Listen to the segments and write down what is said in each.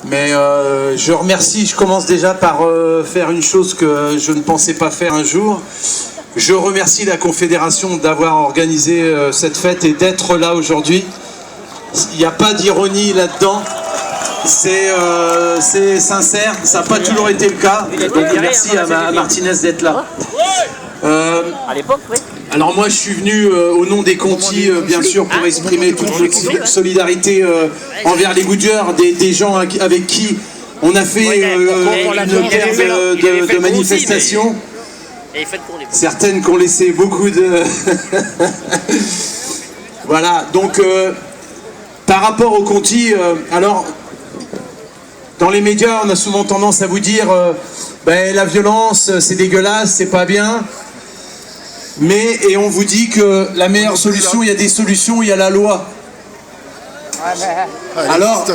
Mais je remercie, je commence déjà par faire une chose que je ne pensais pas faire un jour. Je remercie la Confédération d'avoir organisé cette fête et d'être là aujourd'hui. Il n'y a pas d'ironie là-dedans. C'est sincère, ça n'a pas toujours été le cas. Donc merci à Martinez d'être là. À l'époque, oui. Alors moi je suis venu au nom des Conti, bien sûr, pour exprimer toute notre solidarité envers les Goodyear, des gens avec qui on a fait une guerre de manifestations. Certaines qui ont laissé beaucoup de... Voilà, donc par rapport aux Conti, alors dans les médias on a souvent tendance à vous dire la violence c'est dégueulasse, c'est pas bien. Et on vous dit que la meilleure solution, il y a des solutions, il y a la loi. Alors,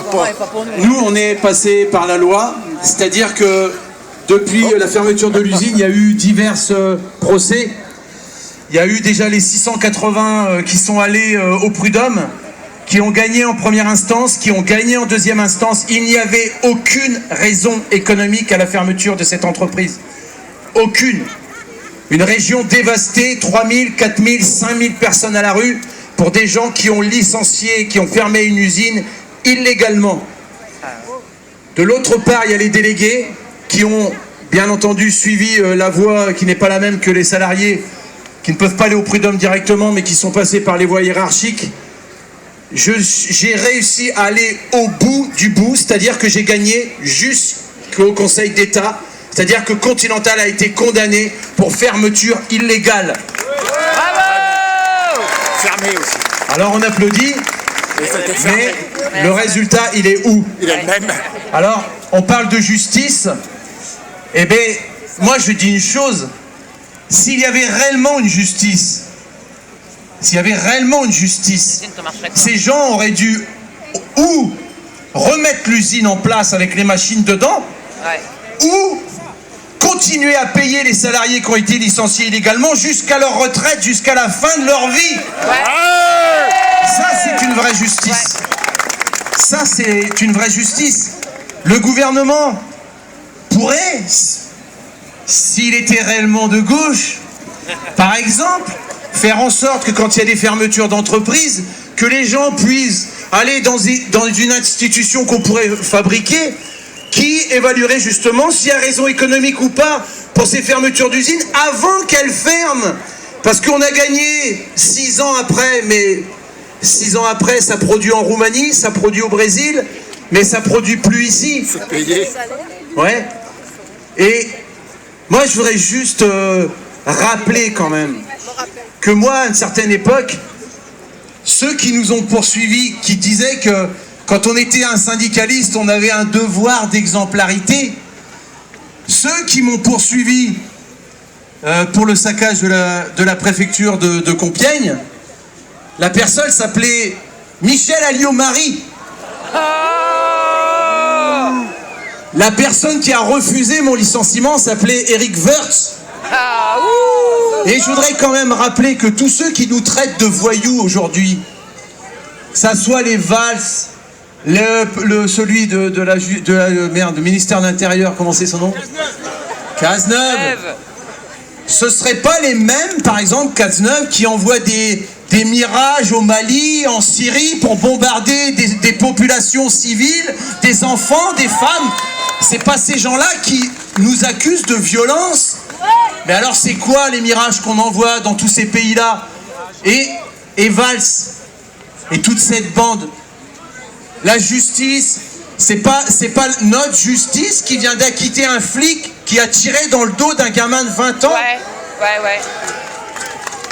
nous, on est passé par la loi, c'est-à-dire que depuis la fermeture de l'usine, il y a eu divers procès. Il y a eu déjà les 680 qui sont allés au prud'homme, qui ont gagné en première instance, qui ont gagné en deuxième instance. Il n'y avait aucune raison économique à la fermeture de cette entreprise. Aucune. Une région dévastée, 3000, 4000, 5000 personnes à la rue pour des gens qui ont licencié, qui ont fermé une usine illégalement. De l'autre part, il y a les délégués qui ont bien entendu suivi la voie qui n'est pas la même que les salariés, qui ne peuvent pas aller au prud'homme directement, mais qui sont passés par les voies hiérarchiques. J'ai réussi à aller au bout du bout, c'est-à-dire que j'ai gagné jusqu'au Conseil d'État. C'est-à-dire que Continental a été condamné pour fermeture illégale. Bravo! Fermé aussi. Alors on applaudit, mais le résultat, il est où? Il est le même. Alors, on parle de justice. Eh bien, moi je dis une chose. S'il y avait réellement une justice, ces gens auraient dû ou remettre l'usine en place avec les machines dedans, ou continuer à payer les salariés qui ont été licenciés illégalement jusqu'à leur retraite, jusqu'à la fin de leur vie. Ça, c'est une vraie justice. Ça, c'est une vraie justice. Le gouvernement pourrait, s'il était réellement de gauche, par exemple, faire en sorte que quand il y a des fermetures d'entreprises, que les gens puissent aller dans une institution qu'on pourrait fabriquer, qui évaluerait justement s'il y a raison économique ou pas pour ces fermetures d'usines avant qu'elles ferment. Parce qu'on a gagné 6 ans après, mais 6 ans après, ça produit en Roumanie, ça produit au Brésil, mais ça produit plus ici. Ouais. Et moi, je voudrais juste rappeler quand même que moi, à une certaine époque, ceux qui nous ont poursuivis, qui disaient que quand on était un syndicaliste, on avait un devoir d'exemplarité. Ceux qui m'ont poursuivi pour le saccage de la préfecture de Compiègne, la personne s'appelait Michel Alliot-Marie. La personne qui a refusé mon licenciement s'appelait Eric Woertz. Et je voudrais quand même rappeler que tous ceux qui nous traitent de voyous aujourd'hui, que ça soit les Valls, celui du ministère de l'Intérieur, comment c'est son nom? Cazeneuve. Ce serait pas les mêmes, par exemple, Cazeneuve, qui envoie des mirages au Mali, en Syrie, pour bombarder des populations civiles, des enfants, des femmes. C'est pas ces gens-là qui nous accusent de violence. Mais alors c'est quoi les mirages qu'on envoie dans tous ces pays-là? Et Valls, et toute cette bande. La justice, c'est pas notre justice qui vient d'acquitter un flic qui a tiré dans le dos d'un gamin de 20 ans. Ouais.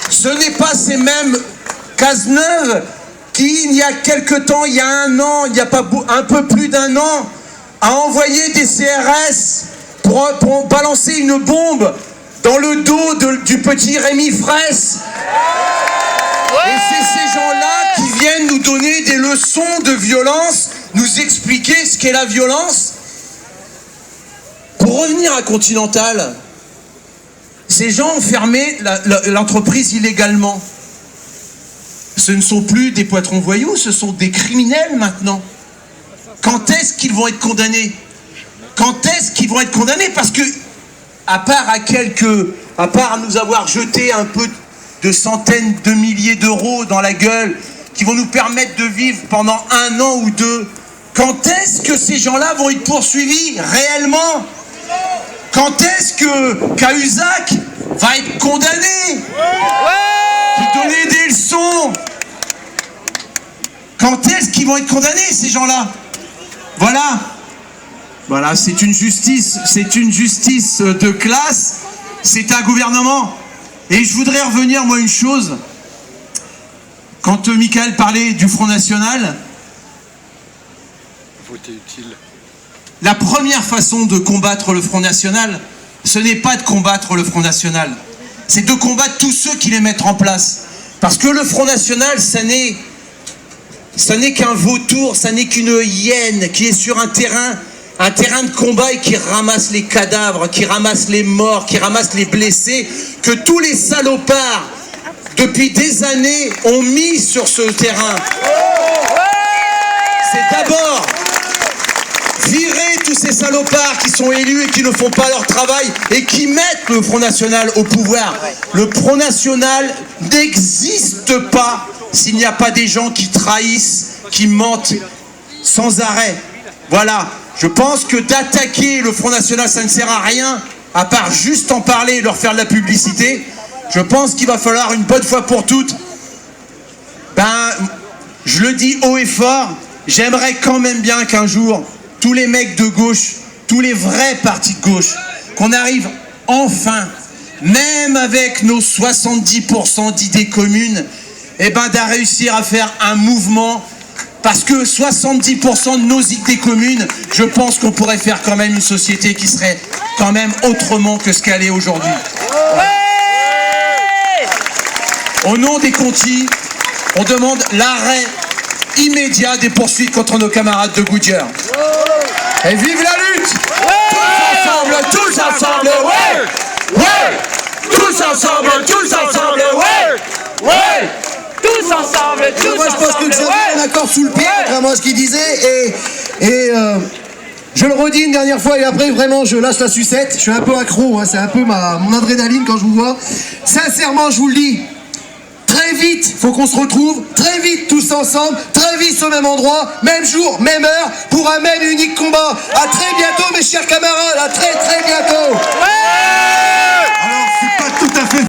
Ce n'est pas ces mêmes Cazeneuve qui, il y a quelque temps, il y a un an, il n'y a pas un peu plus d'un an, a envoyé des CRS pour balancer une bombe dans le dos du petit Rémi Fraisse. Et c'est ces gens-là qui viennent nous donner des leçons de violence, nous expliquer ce qu'est la violence. Pour revenir à Continental, ces gens ont fermé l'entreprise illégalement. Ce ne sont plus des poitrons voyous, ce sont des criminels maintenant. Quand est-ce qu'ils vont être condamnés? Quand est-ce qu'ils vont être condamnés? Parce que, à part nous avoir jeté un peu de centaines de milliers d'euros dans la gueule, qui vont nous permettre de vivre pendant 1 an ou 2, quand est-ce que ces gens-là vont être poursuivis réellement? Quand est-ce que Cahuzac va être condamné? Qui donnait des leçons? Quand est-ce qu'ils vont être condamnés, ces gens-là? Voilà, c'est une justice de classe, c'est un gouvernement. Et je voudrais revenir, moi, une chose. Quand Michael parlait du Front National, voter utile. La première façon de combattre le Front National, ce n'est pas de combattre le Front National, c'est de combattre tous ceux qui les mettent en place. Parce que le Front National, ça n'est qu'un vautour, ça n'est qu'une hyène qui est sur un terrain de combat et qui ramasse les cadavres, qui ramasse les morts, qui ramasse les blessés, que tous les salopards, depuis des années, ont mis sur ce terrain. C'est d'abord virer tous ces salopards qui sont élus et qui ne font pas leur travail et qui mettent le Front National au pouvoir. Le Front National n'existe pas s'il n'y a pas des gens qui trahissent, qui mentent sans arrêt. Voilà, je pense que d'attaquer le Front National, ça ne sert à rien, à part juste en parler et leur faire de la publicité. Je pense qu'il va falloir une bonne fois pour toutes, je le dis haut et fort, j'aimerais quand même bien qu'un jour, tous les mecs de gauche, tous les vrais partis de gauche, qu'on arrive enfin, même avec nos 70% d'idées communes, d'à réussir à faire un mouvement, parce que 70% de nos idées communes, je pense qu'on pourrait faire quand même une société qui serait quand même autrement que ce qu'elle est aujourd'hui. Au nom des Conti, on demande l'arrêt immédiat des poursuites contre nos camarades de Goodyear. Et vive la lutte! Tous ensemble, ouais! Tous ensemble, ouais! Tous ensemble, moi, je pense que Xavier est d'accord sous le pied, contrairement à ce qu'il disait, et je le redis une dernière fois, et après, vraiment, je lâche la sucette. Je suis un peu accro, hein, c'est un peu mon adrénaline quand je vous vois. Sincèrement, je vous le dis, très vite, faut qu'on se retrouve, très vite, tous ensemble, très vite au même endroit, même jour, même heure, pour un même unique combat. À très bientôt, mes chers camarades, à très bientôt. Alors, c'est pas tout à fait